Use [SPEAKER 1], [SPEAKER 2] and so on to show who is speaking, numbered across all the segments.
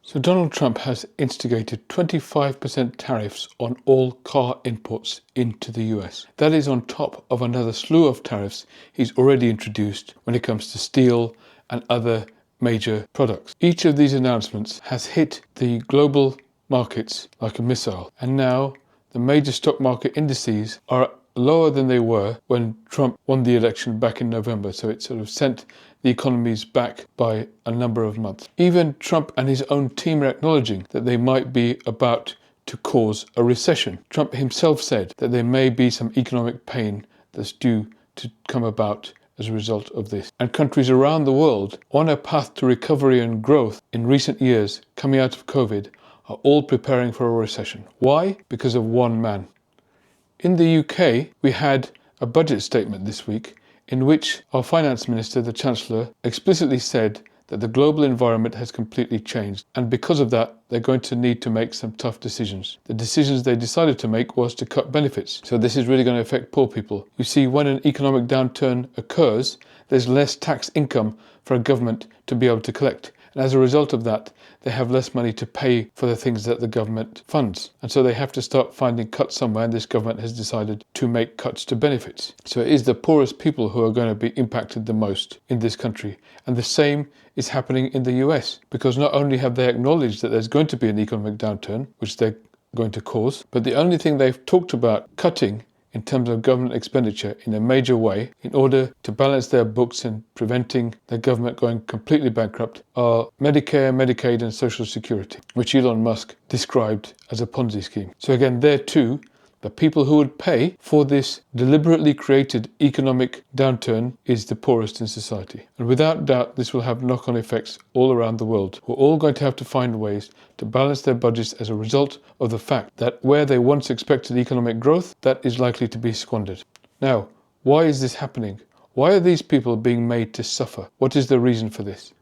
[SPEAKER 1] So Donald Trump has instigated 25% tariffs on all car imports into the US. That is on top of another slew of tariffs he's already introduced when it comes to steel and other major products. Each of these announcements has hit the global markets like a missile, and now the major stock market indices are lower than they were when Trump won the election back in November. So it sort of sent the economies back by a number of months. Even Trump and his own team are acknowledging that they might be about to cause a recession. Trump himself said that there may be some economic pain that's due to come about as a result of this. And countries around the world on a path to recovery and growth in recent years coming out of COVID are all preparing for a recession. Why? Because of one man. In the UK, we had a budget statement this week in which our finance minister, the Chancellor, explicitly said that the global environment has completely changed, and because of that they're going to need to make some tough decisions. The decisions they decided to make was to cut benefits. So this is really going to affect poor people. You see, when an economic downturn occurs, there's less tax income for a government to be able to collect, and as a result of that they have less money to pay for the things that the government funds, and so they have to start finding cuts somewhere, and this government has decided to make cuts to benefits. So it is the poorest people who are going to be impacted the most in this country, and the same is happening in the US, because not only have they acknowledged that there's going to be an economic downturn, which they're going to cause, but the only thing they've talked about cutting in terms of government expenditure in a major way in order to balance their books and preventing the government going completely bankrupt are Medicare, Medicaid and Social Security, which Elon Musk described as a Ponzi scheme. So again, there too, the people who would pay for this deliberately created economic downturn is the poorest in society. And without doubt, this will have knock-on effects all around the world. We're all going to have to find ways to balance their budgets as a result of the fact that where they once expected economic growth, that is likely to be squandered. Now, why is this happening? Why are these people being made to suffer? What is the reason for this?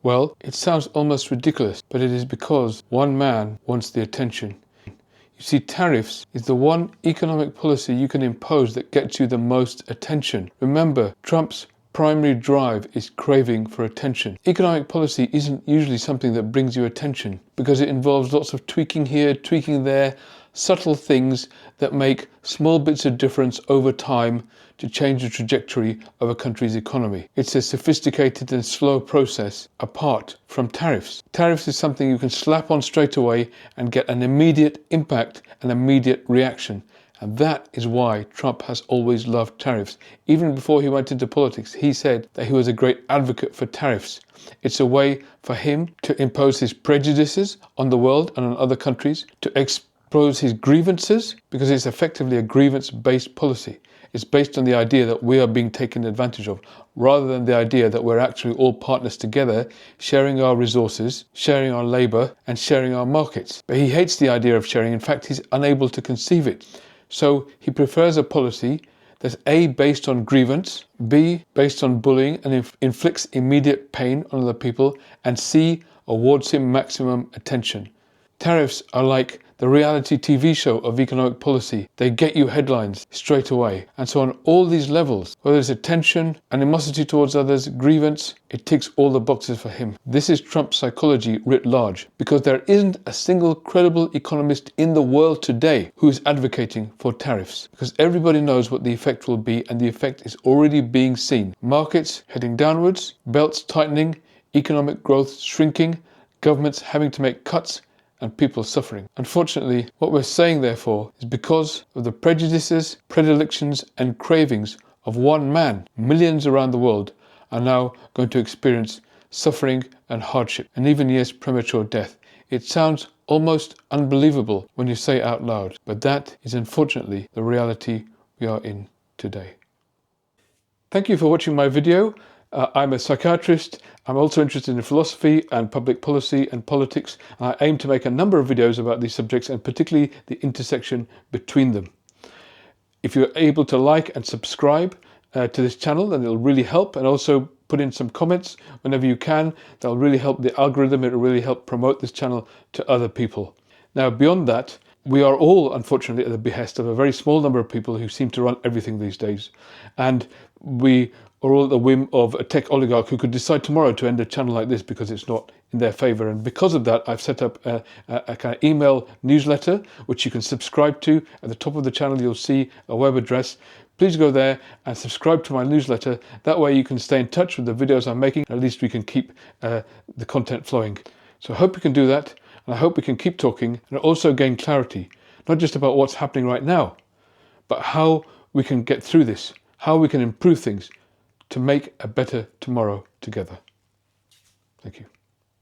[SPEAKER 1] Well, it sounds almost ridiculous, but it is because one man wants the attention. You see, tariffs is the one economic policy you can impose that gets you the most attention. Remember, Trump's primary drive is craving for attention. Economic policy isn't usually something that brings you attention because it involves lots of tweaking here, tweaking there, subtle things that make small bits of difference over time to change the trajectory of a country's economy. It's a sophisticated and slow process apart from tariffs. Tariffs is something you can slap on straight away and get an immediate impact, an immediate reaction. And that is why Trump has always loved tariffs. Even before he went into politics, he said that he was a great advocate for tariffs. It's a way for him to impose his prejudices on the world and on other countries, to expose his grievances, because it's effectively a grievance-based policy. It's based on the idea that we are being taken advantage of, rather than the idea that we're actually all partners together, sharing our resources, sharing our labor, and sharing our markets. But he hates the idea of sharing. In fact, he's unable to conceive it. So he prefers a policy that's A, based on grievance, B, based on bullying and inflicts immediate pain on other people, and C, awards him maximum attention. Tariffs are like the reality TV show of economic policy. They get you headlines straight away. And so on all these levels, whether it's attention, animosity towards others, grievance, it ticks all the boxes for him. This is Trump's psychology writ large, because there isn't a single credible economist in the world today who is advocating for tariffs, because everybody knows what the effect will be, and the effect is already being seen. Markets heading downwards, belts tightening, economic growth shrinking, governments having to make cuts, and people suffering. Unfortunately, what we're saying, therefore, is because of the prejudices, predilections, and cravings of one man, millions around the world are now going to experience suffering and hardship, and even, yes, premature death. It sounds almost unbelievable when you say it out loud, but that is unfortunately the reality we are in today. Thank you for watching my video. I'm a psychiatrist. I'm also interested in philosophy and public policy and politics, and I aim to make a number of videos about these subjects, and particularly the intersection between them. If you're able to like and subscribe to this channel, then it'll really help, and also put in some comments whenever you can. That'll really help the algorithm. It'll really help promote this channel to other people. Now, beyond that, we are all, unfortunately, at the behest of a very small number of people who seem to run everything these days. And we or all at the whim of a tech oligarch who could decide tomorrow to end a channel like this because it's not in their favor. And because of that, I've set up a kind of email newsletter, which you can subscribe to. At the top of the channel, you'll see a web address. Please go there and subscribe to my newsletter. That way you can stay in touch with the videos I'm making. At least we can keep the content flowing. So I hope you can do that. And I hope we can keep talking and also gain clarity, not just about what's happening right now, but how we can get through this, how we can improve things to make a better tomorrow together. Thank you.